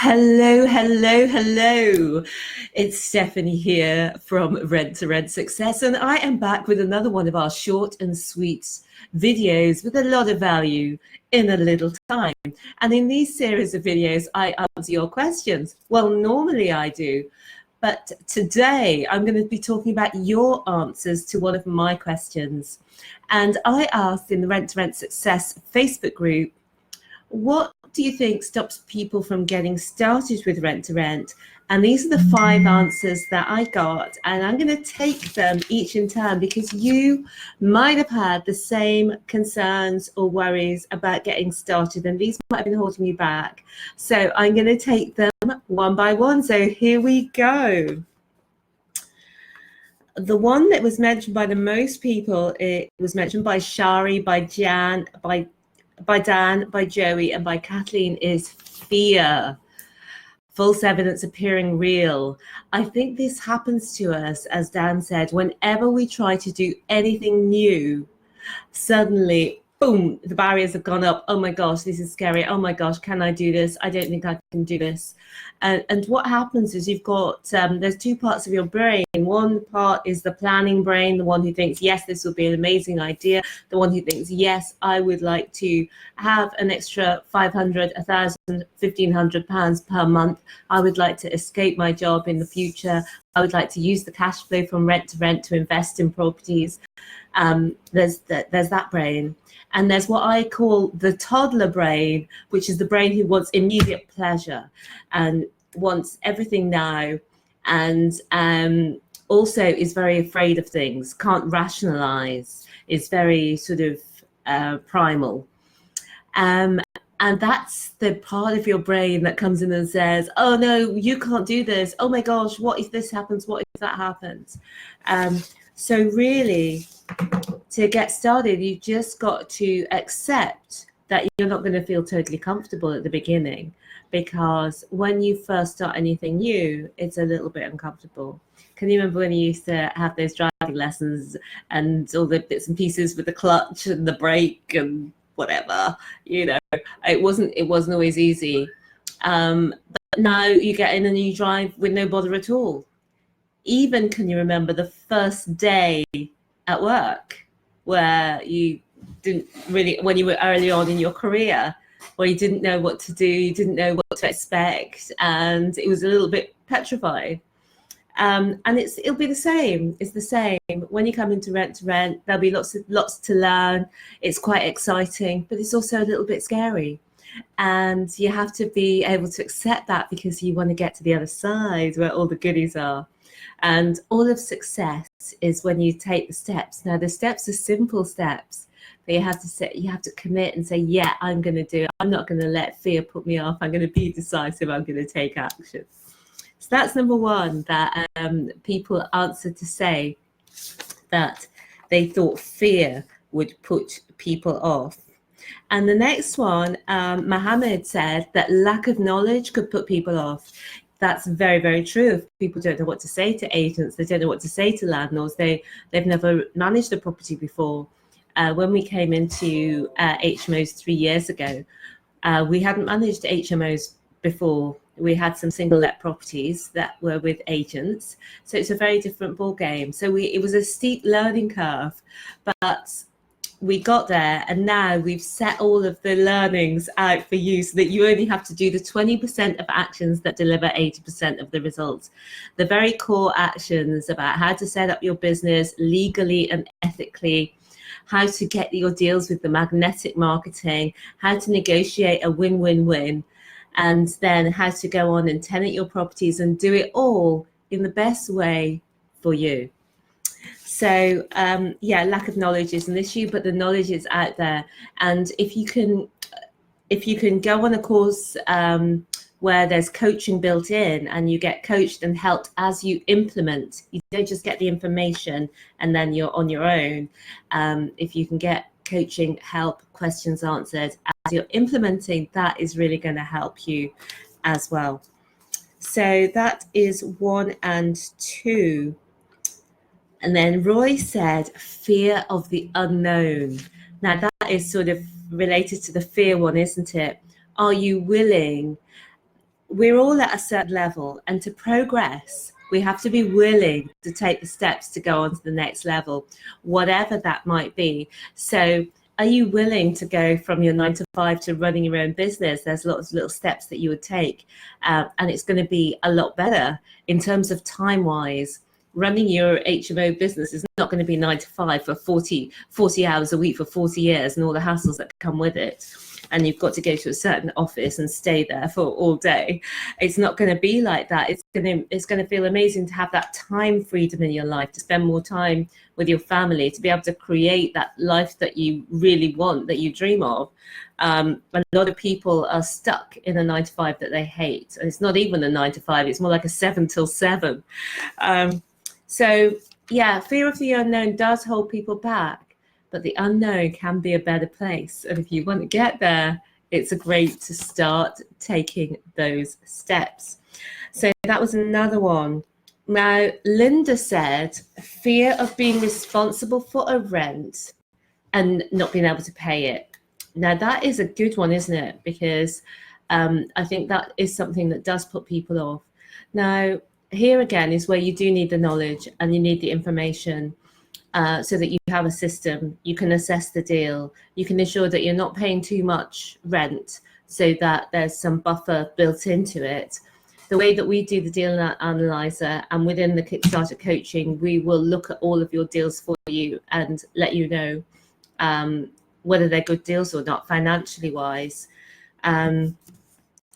Hello, hello, hello. It's Stephanie here from Rent to Rent Success, and I am back with another one of our short and sweet videos with a lot of value in a little time. And in these series of videos, I answer your questions. Well, normally I do, but today I'm going to be talking about your answers to one of my questions. And I asked in the Rent to Rent Success Facebook group, what do you think stops people from getting started with rent to rent? And these are the 5 answers that I got, and I'm going to take them each in turn because you might have had the same concerns or worries about getting started, and these might have been holding you back. So I'm going to take them one by one. So here we go. The one that was mentioned by the most people, it was mentioned by Shari, by Jan, by Dan, by Joey, and by Kathleen, is fear. False evidence appearing real. I think this happens to us, as Dan said, whenever we try to do anything new, suddenly, boom, the barriers have gone up. Oh my gosh, this is scary. Oh my gosh, can I do this? I don't think I can do this. And what happens is you've got, there's 2 parts of your brain. One part is the planning brain, the one who thinks, yes, this will be an amazing idea. The one who thinks, yes, I would like to have an extra 500, 1,000, 1,500 pounds per month. I would like to escape my job in the future. I would like to use the cash flow from rent to rent to invest in properties. There's that brain. And there's what I call the toddler brain, which is the brain who wants immediate pleasure and wants everything now, and also is very afraid of things, can't rationalize, is very sort of primal. And that's the part of your brain that comes in and says, oh no, you can't do this. Oh my gosh, what if this happens? What if that happens? So really, to get started, you just got to accept that you're not going to feel totally comfortable at the beginning, because when you first start anything new, it's a little bit uncomfortable. Can you remember when you used to have those driving lessons and all the bits and pieces with the clutch and the brake and whatever? You know, it wasn't always easy. But now you get in and you drive with no bother at all. Even can you remember the first day at work where you didn't really, when you were early on in your career, where you didn't know what to do, you didn't know what to expect, and it was a little bit petrified. And it'll be the same. It's the same when you come into rent to rent. There'll be lots to learn. It's quite exciting, but it's also a little bit scary. And you have to be able to accept that, because you want to get to the other side where all the goodies are. And all of success is when you take the steps. Now, the steps are simple steps, but you have to commit and say, yeah, I'm going to do it. I'm not going to let fear put me off. I'm going to be decisive. I'm going to take action. So that's number one, that people answered to say that they thought fear would put people off. And the next one, Mohammed said that lack of knowledge could put people off. That's very, very true. If people don't know what to say to agents, they don't know what to say to landlords, they've never managed a property before. When we came into HMOs 3 years ago, we hadn't managed HMOs before. We had some single let properties that were with agents. So it's a very different ball game. So it was a steep learning curve, but we got there, and now we've set all of the learnings out for you so that you only have to do the 20% of actions that deliver 80% of the results. The very core actions about how to set up your business legally and ethically, how to get your deals with the magnetic marketing, how to negotiate a win-win-win, and then how to go on and tenant your properties and do it all in the best way for you. So yeah, lack of knowledge is an issue, but the knowledge is out there. And if you can go on a course where there's coaching built in, and you get coached and helped as you implement, you don't just get the information and then you're on your own. If you can get coaching, help, questions answered as you're implementing, that is really going to help you as well. So that is 1 and 2. And then Roy said, fear of the unknown. Now that is sort of related to the fear one, isn't it? Are you willing we're all at a certain level, and to progress, we have to be willing to take the steps to go on to the next level, whatever that might be. So are you willing to go from your 9 to 5 to running your own business? There's lots of little steps that you would take, and it's going to be a lot better in terms of time wise. Running your HMO business is not going to be 9 to 5 for 40 hours a week for 40 years and all the hassles that come with it. And you've got to go to a certain office and stay there for all day. It's not going to be like that. It's going to feel amazing to have that time freedom in your life, to spend more time with your family, to be able to create that life that you really want, that you dream of. A lot of people are stuck in a 9 to 5 that they hate. And it's not even a 9 to 5, it's more like a 7 till 7. So yeah, fear of the unknown does hold people back, but the unknown can be a better place. And if you want to get there, it's great to start taking those steps. So that was another one. Now, Linda said, fear of being responsible for a rent and not being able to pay it. Now, that is a good one, isn't it? Because I think that is something that does put people off. Now, here again is where you do need the knowledge and you need the information so that you have a system. You can assess the deal. You can ensure that you're not paying too much rent so that there's some buffer built into it. The way that we do the deal analyzer, and within the Kickstarter coaching, we will look at all of your deals for you and let you know whether they're good deals or not, financially wise.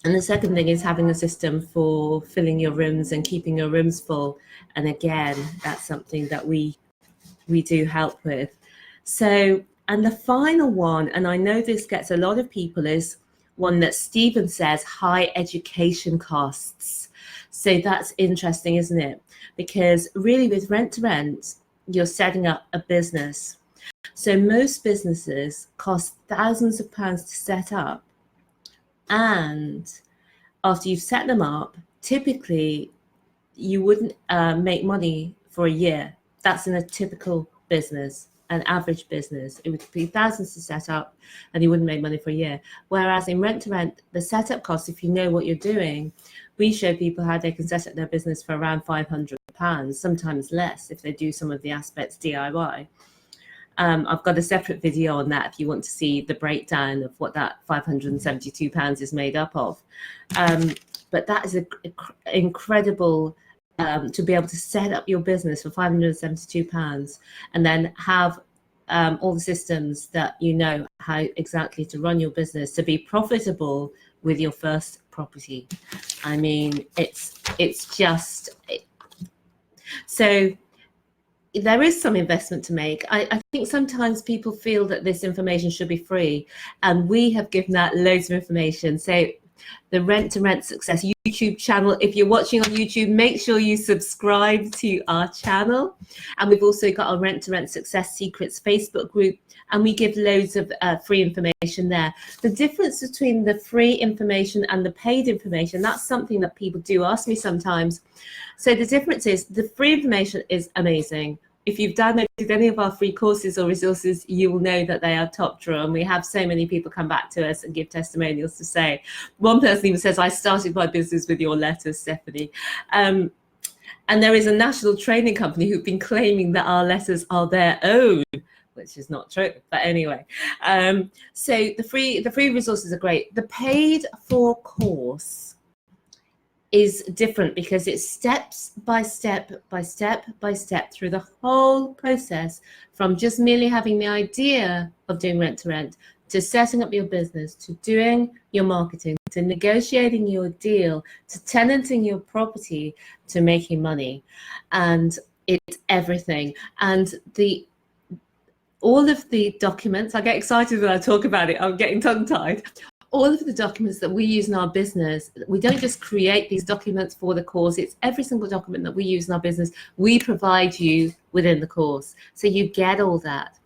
And the second thing is having a system for filling your rooms and keeping your rooms full. And again, that's something that we do help with. So, and the final one, and I know this gets a lot of people, is one that Stephen says, high education costs. So that's interesting, isn't it? Because really with rent to rent, you're setting up a business. So most businesses cost thousands of pounds to set up. And after you've set them up, typically you wouldn't make money for a year. That's in a typical business, an average business. It would be thousands to set up and you wouldn't make money for a year. Whereas in rent to rent, the setup costs, if you know what you're doing, we show people how they can set up their business for around £500, sometimes less if they do some of the aspects DIY. I've got a separate video on that if you want to see the breakdown of what that £572 is made up of. But that is incredible to be able to set up your business for £572 and then have all the systems that you know how exactly to run your business to be profitable with your first property. I mean, it's just so. There is some investment to make. I think sometimes people feel that this information should be free, and we have given out loads of information. So the Rent to Rent Success YouTube channel, if you're watching on YouTube, make sure you subscribe to our channel. And we've also got our Rent to Rent Success Secrets Facebook group, and we give loads of free information there. The difference between the free information and the paid information, that's something that people do ask me sometimes. So the difference is the free information is amazing. If you've downloaded any of our free courses or resources, you will know that they are top drawer. And we have so many people come back to us and give testimonials to say. One person even says, I started my business with your letters, Stephanie. And there is a national training company who've been claiming that our letters are their own, which is not true. But anyway, so the free resources are great. The paid for course is different because it's steps by step by step by step through the whole process, from just merely having the idea of doing rent to rent, to setting up your business, to doing your marketing, to negotiating your deal, to tenanting your property, to making money. And it's everything. And all of the documents, I get excited when I talk about it, I'm getting tongue-tied. All of the documents that we use in our business, we don't just create these documents for the course, it's every single document that we use in our business, we provide you within the course. So you get all that.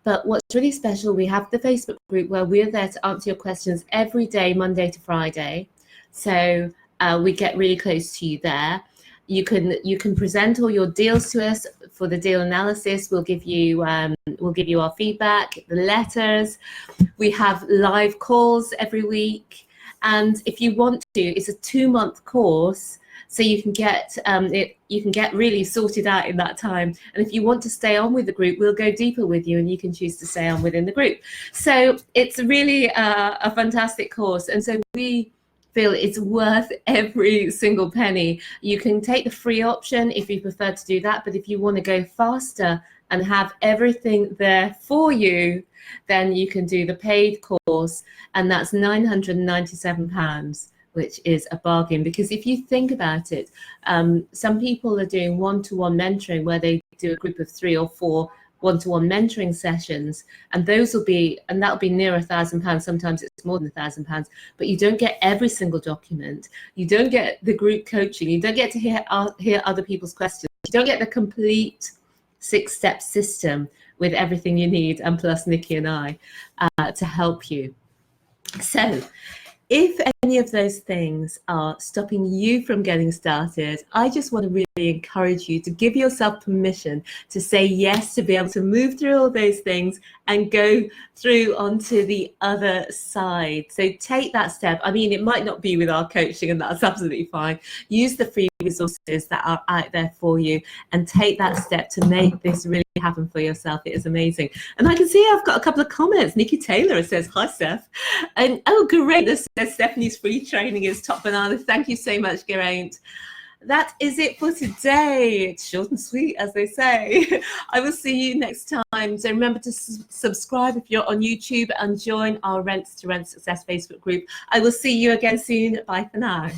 But what's really special, we have the Facebook group where we're there to answer your questions every day, Monday to Friday. So we get really close to you there. You can present all your deals to us for the deal analysis. We'll give you our feedback, the letters. We have live calls every week. And if you want to, it's a 2-month course, so you can get you can get really sorted out in that time. And if you want to stay on with the group, we'll go deeper with you, and you can choose to stay on within the group. So it's really a fantastic course, and so we feel it's worth every single penny. You can take the free option if you prefer to do that, but if you want to go faster and have everything there for you, then you can do the paid course, and that's £997, which is a bargain. Because if you think about it, some people are doing one-to-one mentoring where they do a group of 3 or 4 one-to-one mentoring sessions, and that'll be near £1,000. Sometimes it's more than £1,000, but you don't get every single document. You don't get the group coaching. You don't get to hear other people's questions. You don't get the complete 6-step system with everything you need, and plus Nikki and I to help you. So if any of those things are stopping you from getting started, I just want to really encourage you to give yourself permission to say yes, to be able to move through all those things and go through onto the other side. So take that step. I mean, it might not be with our coaching, and that's absolutely fine. Use the free resources that are out there for you, and take that step to make this really happen for yourself. It is amazing. And I can see I've got a couple of comments. Nikki Taylor says, hi, Steph. And oh, great. This says Stephanie's free training is top banana. Thank you so much, Geraint. That is it for today. It's short and sweet, as they say. I will see you next time. So remember to subscribe if you're on YouTube, and join our Rents to Rent Success Facebook group. I will see you again soon. Bye for now.